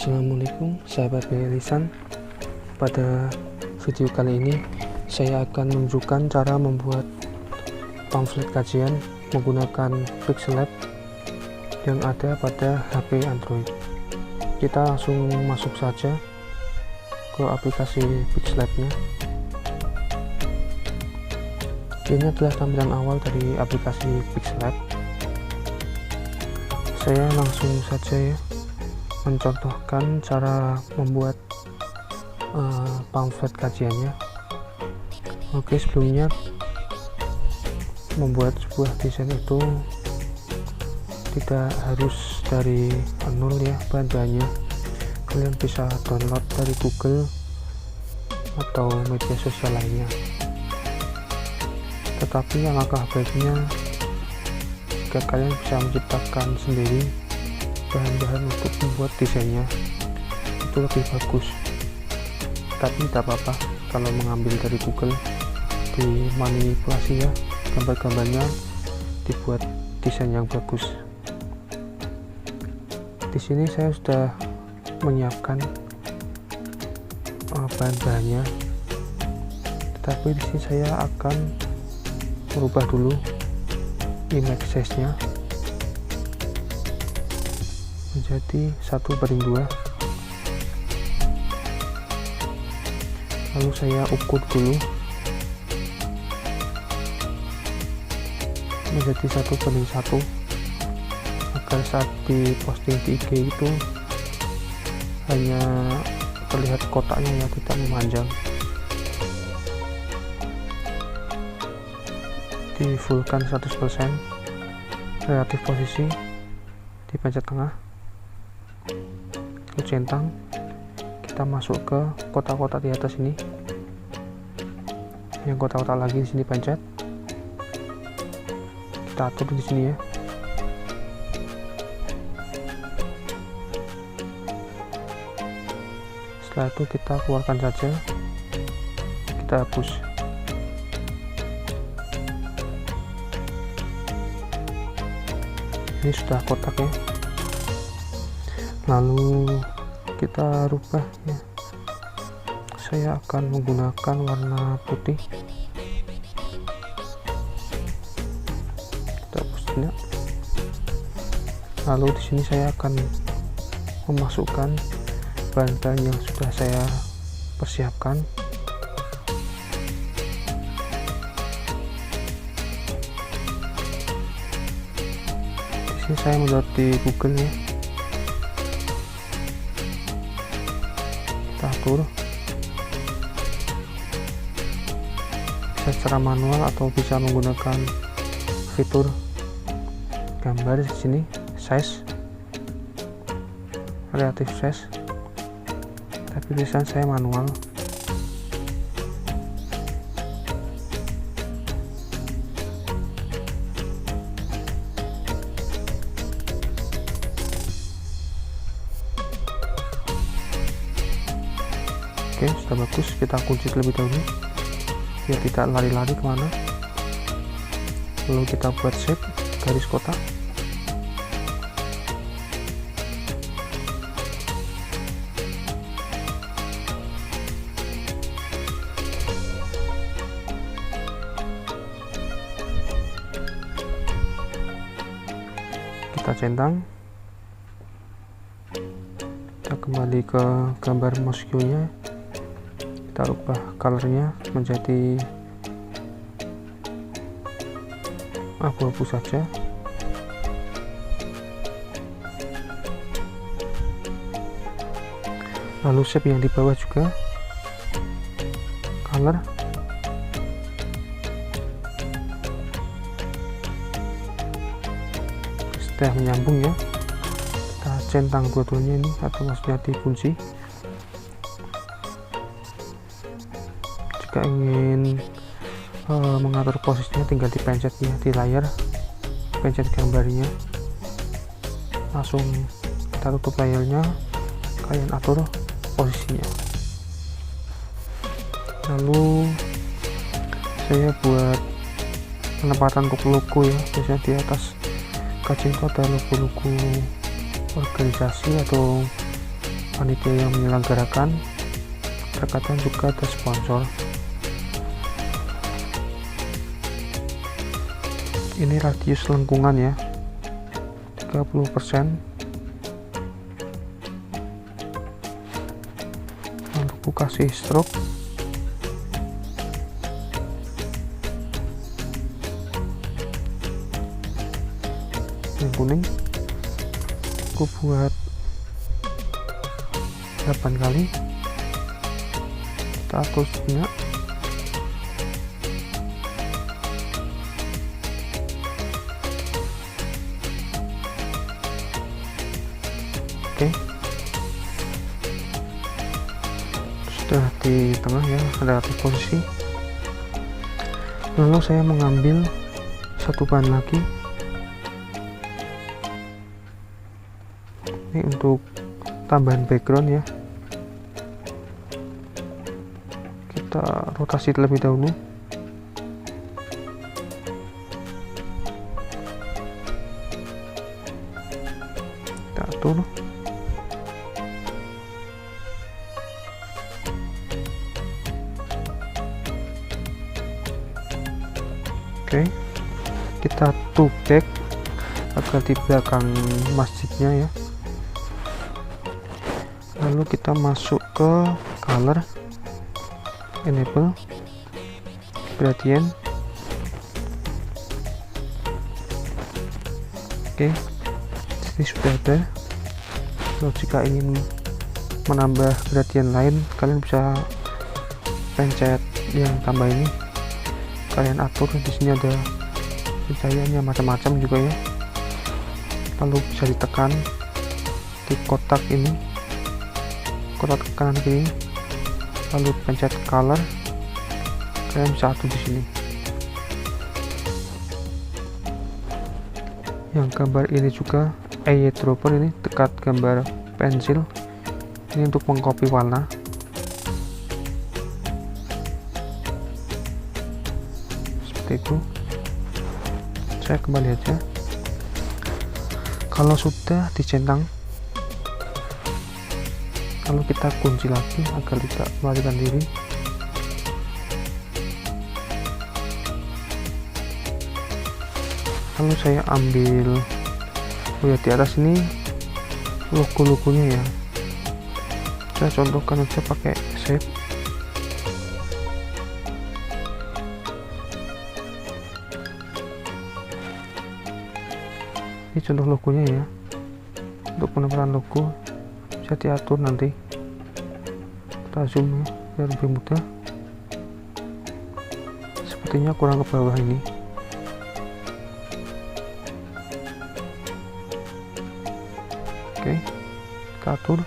Assalamualaikum sahabat Lisan. Pada video kali ini saya akan menunjukkan cara membuat pamflet kajian menggunakan Pixel Lab yang ada pada HP Android. Kita langsung masuk saja ke aplikasi Pixel Lab-nya. Ini adalah tampilan awal dari aplikasi Pixel Lab. Saya langsung saja ya mencontohkan cara membuat pamflet kajiannya. Oke, sebelumnya membuat sebuah desain itu tidak harus dari nol ya bahan-bahannya. Kalian bisa download dari Google atau media sosial lainnya. Tetapi alangkah baiknya jika kalian bisa menciptakan sendiri bahan-bahan untuk membuat desainnya, itu lebih bagus. Tapi tidak apa-apa kalau mengambil dari Google, dimanipulasi ya gambar-gambarnya, dibuat desain yang bagus. Di sini saya sudah menyiapkan bahan-bahannya, tetapi di sini saya akan merubah dulu image size-nya menjadi 1/2. Lalu saya ukur dulu menjadi 1/1 agar saat di posting di IG itu hanya terlihat kotaknya ya, tidak memanjang. Di fullkan 100%, relatif posisi dipencet tengah, lalu centang, kita masuk ke kotak-kotak di atas ini, yang kotak-kotak lagi di sini pencet, kita atur di sini ya. Setelah itu kita keluarkan saja, kita hapus. Ini sudah kotak ya. Lalu kita rubah ya. Saya akan menggunakan warna putih. Kita hapus ini. Lalu di sini saya akan memasukkan bahan-bahan yang sudah saya persiapkan. Di sini saya mendownload di Google ya. Kita atur, bisa secara manual atau bisa menggunakan fitur gambar di sini, size, relative size, tapi tulisan saya manual. Oke, sudah bagus. Kita kunci terlebih dahulu biar tidak lari-lari kemana. Lalu kita buat shape garis kotak. Kita centang. Kita kembali ke gambar mouse cue-nya. Kita rubah colornya menjadi abu-abu saja. Lalu shape yang di bawah juga color. Sudah menyambung ya, kita centang dua-duanya ini, atau maksudnya dikunci. Jika ingin mengatur posisinya tinggal dipencet ya di layar, pencet gambarnya, langsung kita tutup layarnya, kalian atur posisinya. Lalu saya buat penempatan untuk logo ya, biasanya di atas kajian itu ada logo-logo organisasi atau panitia yang menyelenggarakan, terkadang juga ada sponsor. Ini radius lengkungan ya, 30%. Untuk kasih stroke, yang kuning aku buat 8 kali. Kita atur minyak. Oke, sudah di tengah ya, relatif posisi. Lalu saya mengambil satu bahan lagi, ini untuk tambahan background ya. Kita rotasi terlebih dahulu. Kita atur. Oke, kita back agar di belakang masjidnya ya. Lalu kita masuk ke color, enable, gradient. Oke, ini sudah ada. Kalau jika ingin menambah gradient lain, kalian bisa pencet yang tambah ini, kalian atur. Di sini ada pencahayaannya macam-macam juga ya. Lalu bisa ditekan di kotak ini, kotak kanan kiri, lalu pencet color, kalian bisa atur di sini. Yang gambar ini juga eyedropper, ini dekat gambar pensil, ini untuk mengcopy warna. Itu saya kembali aja. Kalau sudah dicentang, lalu kita kunci lagi agar tidak melarikan diri. Lalu saya ambil, lihat di atas ini logo-logonya ya, saya contohkan aja pakai shape. Ini contoh logonya ya. Untuk penempatan logo bisa diatur nanti, kita zoom ya biar lebih mudah. Sepertinya kurang ke bawah ini. Oke, kita atur,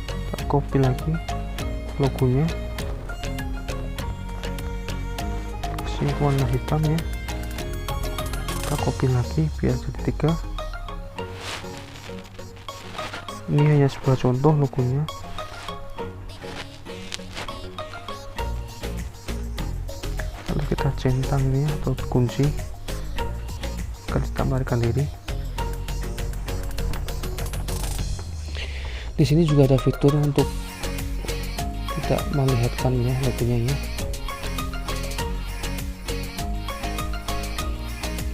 kita copy lagi logonya, kasih warna hitam ya. Kita copy lagi biar jadi 3. Ini hanya sebuah contoh logonya. Lalu kita centang nih atau kunci akan ditambahkan diri. Di sini juga ada fitur untuk tidak melihatkan ya logonya ya.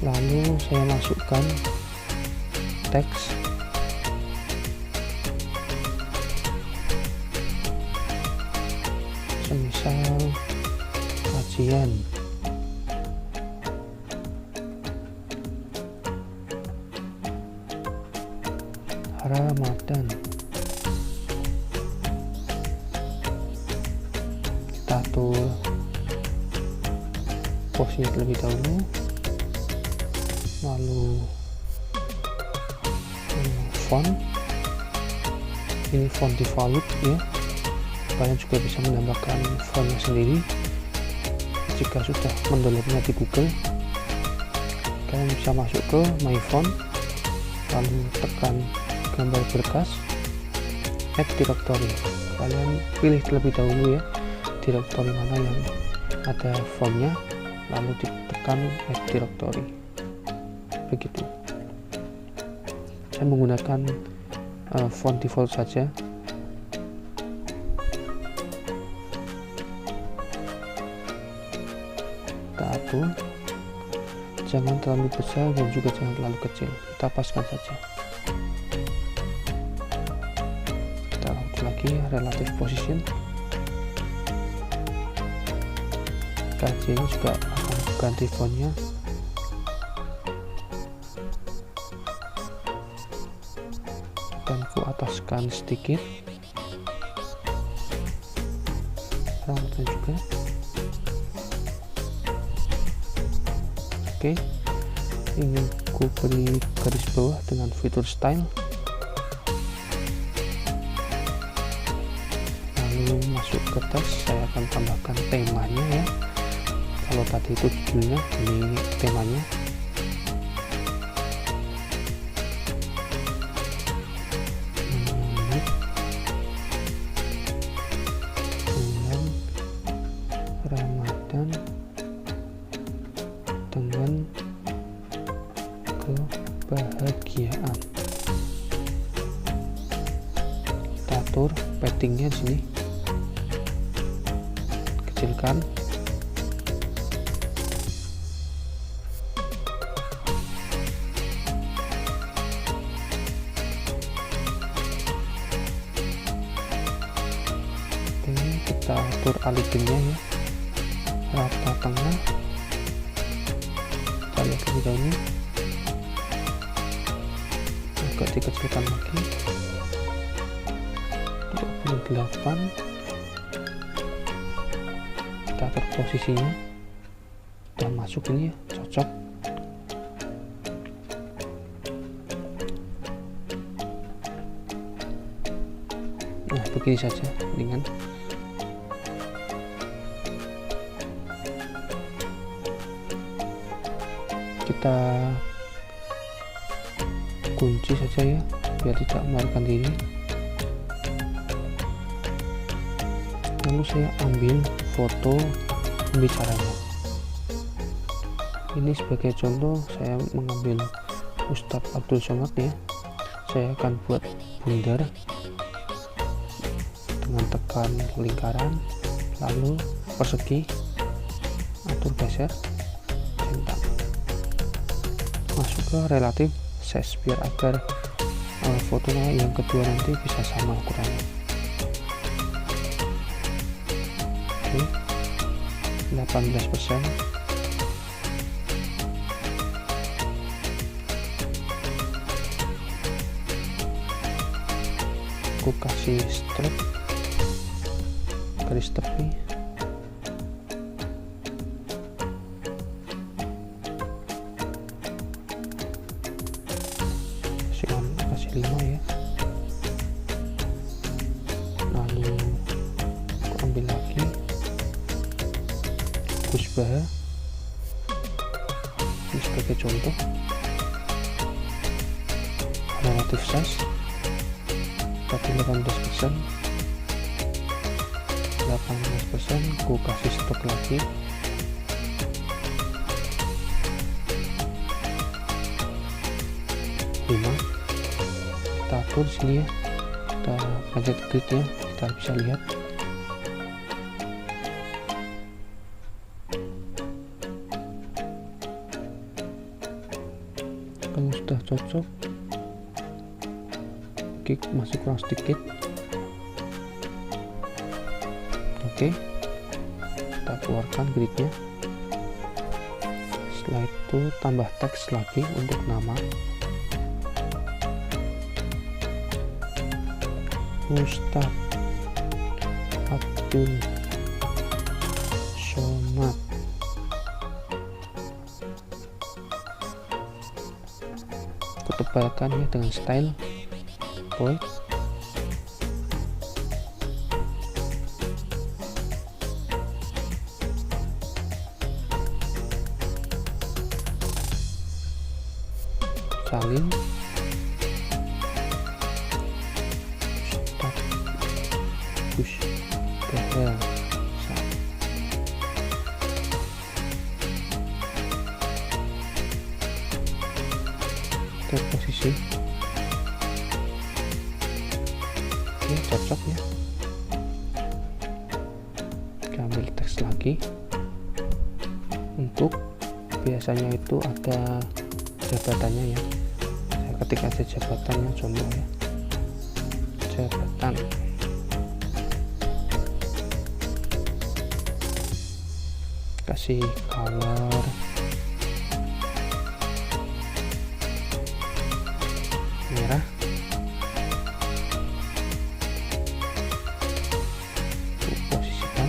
Lalu saya masukkan teks, semisal kajian Ramadan. Kita atur posisi terlebih dahulu, lalu font, ini font default ya. Kalian juga bisa menambahkan fontnya sendiri jika sudah mendownloadnya di Google. Kalian bisa masuk ke my font, lalu tekan gambar berkas, add directory. Kalian pilih terlebih dahulu ya directory mana yang ada fontnya, lalu ditekan add directory. Begitu. Saya menggunakan font default saja. Kita atur, jangan terlalu besar dan juga jangan terlalu kecil, kita paskan saja. Kita lanjut lagi relative position. KJ ini juga akan ganti fontnya. Dan ku ataskan sedikit, rambutnya juga. Oke, ingin ku beri garis bawah dengan fitur style, lalu masuk ke teks. Saya akan tambahkan temanya ya. Kalau tadi itu judulnya, ini temanya. Bulan Ramadan dengan kebahagiaan. Kita atur paddingnya di sini, kecilkan. Kita atur alignmentnya ya, rata tengah. Kita lihat lebih dahulu, agak dikecilkan lagi 28. Kita atur posisinya, udah masuk ini ya, cocok. Nah begini saja, dengan kita kunci saja ya, biar tidak melarikan diri. Lalu saya ambil foto pembicaranya. Ini sebagai contoh, saya mengambil Ustadz Abdul Somad ya. Saya akan buat bundar dengan tekan lingkaran, lalu persegi, atur geser, centang, masuk ke relatif size biar agar fotonya yang kedua nanti bisa sama ukurannya. Oke, 18%. Aku kasih strip, garis tepi, kasih 5 ya. Lalu aku ambil lagi kusbah ini sebagai contoh, relatif size tapi 18%, aku kasih stok lagi, kita atur di sini ya, kita pencet grid ya, kita bisa lihat. Kalau sudah cocok, masih kurang sedikit. Oke, kita keluarkan gridnya. Setelah itu tambah teks lagi untuk nama, Ustadz Abdul Somad. Aku tebalkan ya dengan style bold. Salin, stop, push, behel, ke posisi Oke, cocok ya. Kita ambil teks lagi. Untuk biasanya itu ada jabatannya ya, saya ketik aja jabatannya, contoh ya, jabatan. Kasih color merah. Posisikan.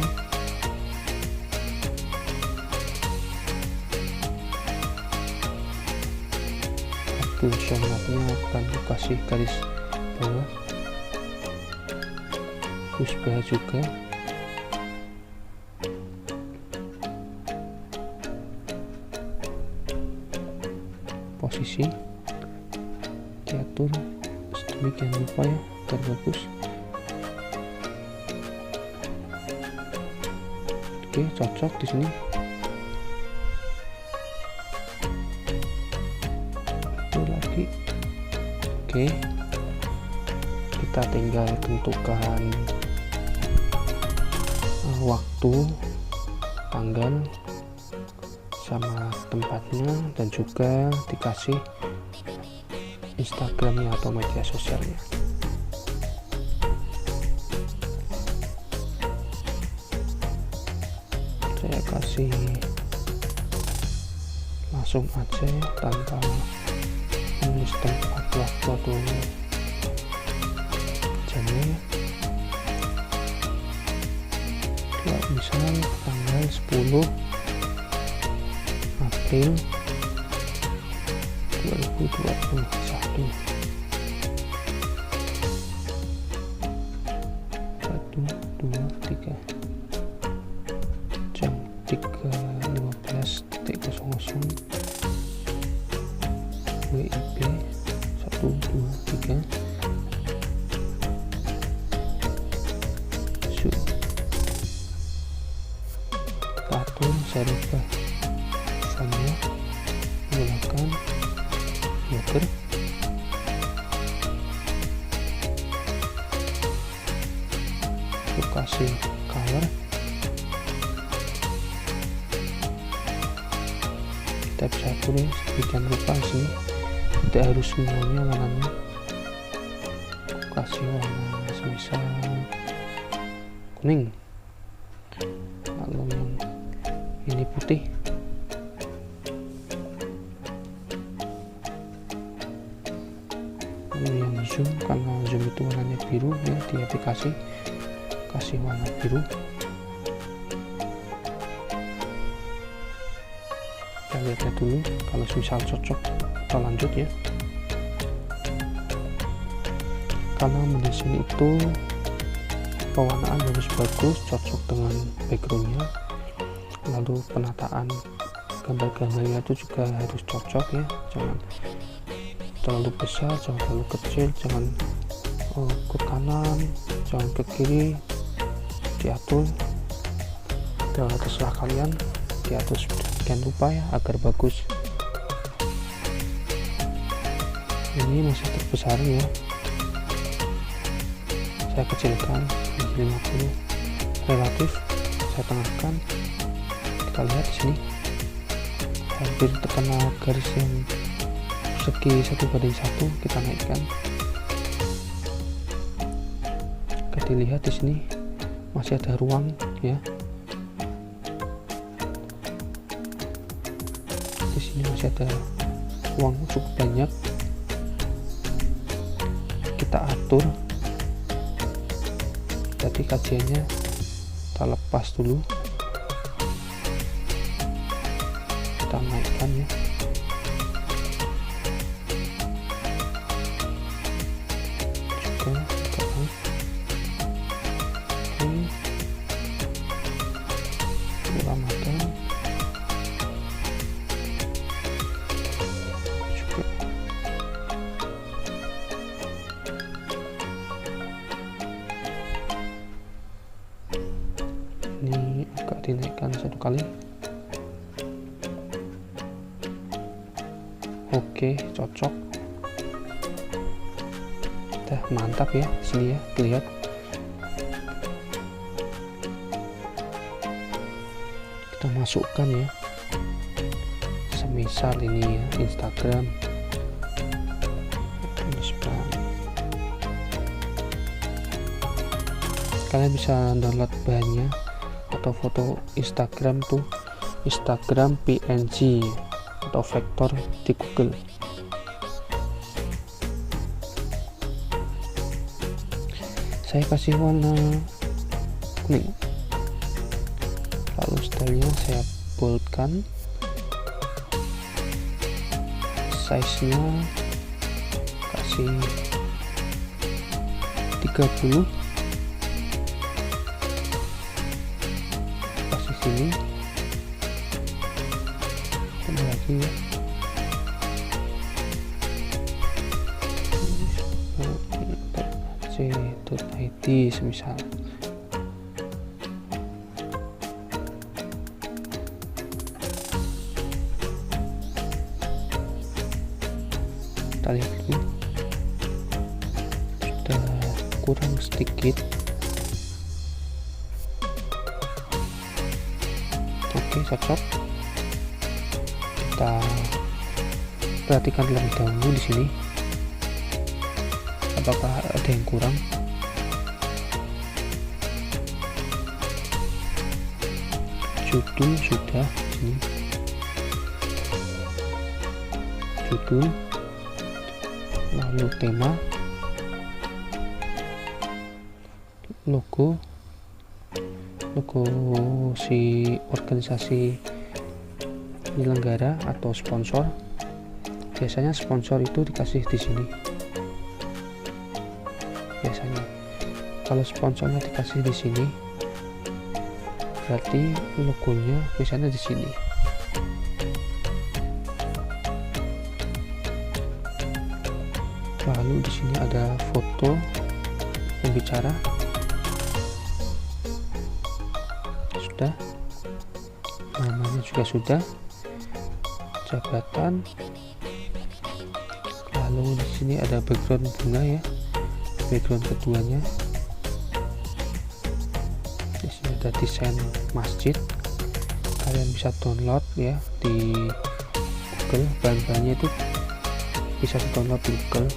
Show-nya akan kasih garis bawah, terus bawah juga. Posisi diatur sedemikian rupa ya, agar bagus. Oke, cocok di sini. Lagi. Oke, kita tinggal tentukan waktu, tanggal, sama tempatnya, dan juga dikasih Instagramnya atau media sosialnya. Saya kasih langsung aja tanpa menulis tempat, waktu atau jamnya. Misal tanggal 10 April 2021. 1, 2, 3 jam 3.15.00 WIB 1, 2, 3 atur. Saya rubah fontnya menggunakan blogger. Kasih color, kita bisa tulis sedemikian rupa sini, tidak harus semuanya warnanya. Kasih warna semisal kuning, lalu yang ini putih. Lalu yang zoom, karena zoom itu warnanya biru ya, di aplikasi kasih warna biru. Kita lihatnya dulu, kalau misal cocok kita lanjut ya. Karena mendesain itu pewarnaan harus bagus, cocok dengan backgroundnya, lalu penataan gambar-gambarnya itu juga harus cocok ya, jangan terlalu besar, jangan terlalu kecil, jangan ke kanan, jangan ke kiri. Diatur, terserah kalian, diatur sedemikian rupa ya agar bagus. Ini masih terbesar ya, saya kecilkan menjadi 50 relatif, saya tengahkan. Kita lihat di sini hampir terkena garis yang segi 1:1, kita naikkan. Kita dilihat di sini masih ada ruang ya, di sini masih ada ruang cukup banyak. Kita atur, jadi kajiannya kita lepas dulu, kita naikkan ya. Juga kita naik. Ramadan juga. Ini agak dinaikkan satu kali. Oke, cocok. Mantap ya, sini ya, lihat. masukkan ya, semisal ini ya Instagram, kalian bisa download bahannya atau foto Instagram tuh Instagram PNG atau vektor di Google. Saya kasih warna kuning, lalu stylenya saya boldkan, size nya kasih 30, kasih sini tambah lagi ya, c.id semisal. Kita lihat dulu, sudah kurang sedikit. Oke, cocok. Kita perhatikan terlebih dahulu di sini, apakah ada yang kurang. Judul sudah sini, judul, lalu tema, logo si organisasi penyelenggara atau sponsor. Biasanya sponsor itu dikasih di sini. Biasanya kalau sponsornya dikasih di sini, berarti logonya biasanya di sini. Lalu di sini ada foto pembicara, sudah, namanya juga sudah, jabatan. Lalu di sini ada background bunga ya, background keduanya. Di sini ada desain masjid, kalian bisa download ya di Google, bahan-bahannya itu bisa di download di Google.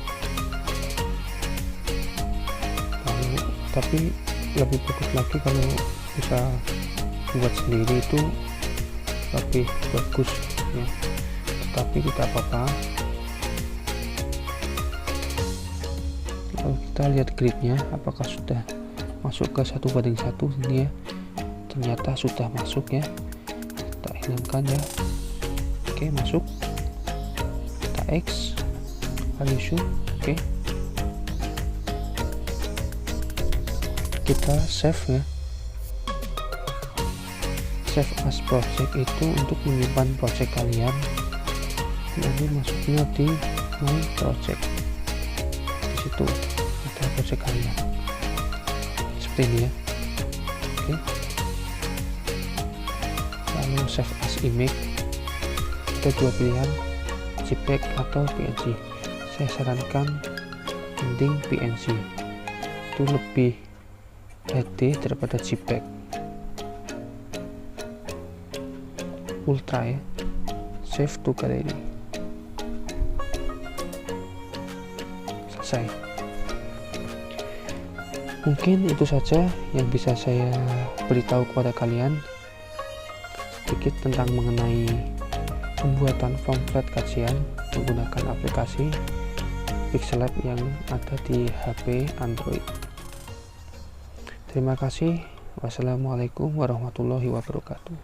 Lalu, tapi lebih bagus lagi kalau bisa buat sendiri, itu lebih bagus ya, tetapi tidak apa-apa. Lalu kita lihat gridnya apakah sudah masuk ke 1:1 ini ya. Ternyata sudah masuk ya, kita hilangkan ya. Oke, masuk, kita X, value show. Oke, kita save ya. Save as project itu untuk menyimpan project kalian, nanti masuknya di my project. Di situ ada project kalian seperti ini ya. Oke, lalu save as image. Ada dua pilihan, JPEG atau PNG. Saya sarankan mending PNG, itu lebih HD daripada JPEG Ultra ya. Save to gallery, selesai. Mungkin itu saja yang bisa saya beritahu kepada kalian sedikit tentang mengenai pembuatan pamflet kajian menggunakan aplikasi Pixel Lab yang ada di HP Android. Terima kasih. Wassalamualaikum warahmatullahi wabarakatuh.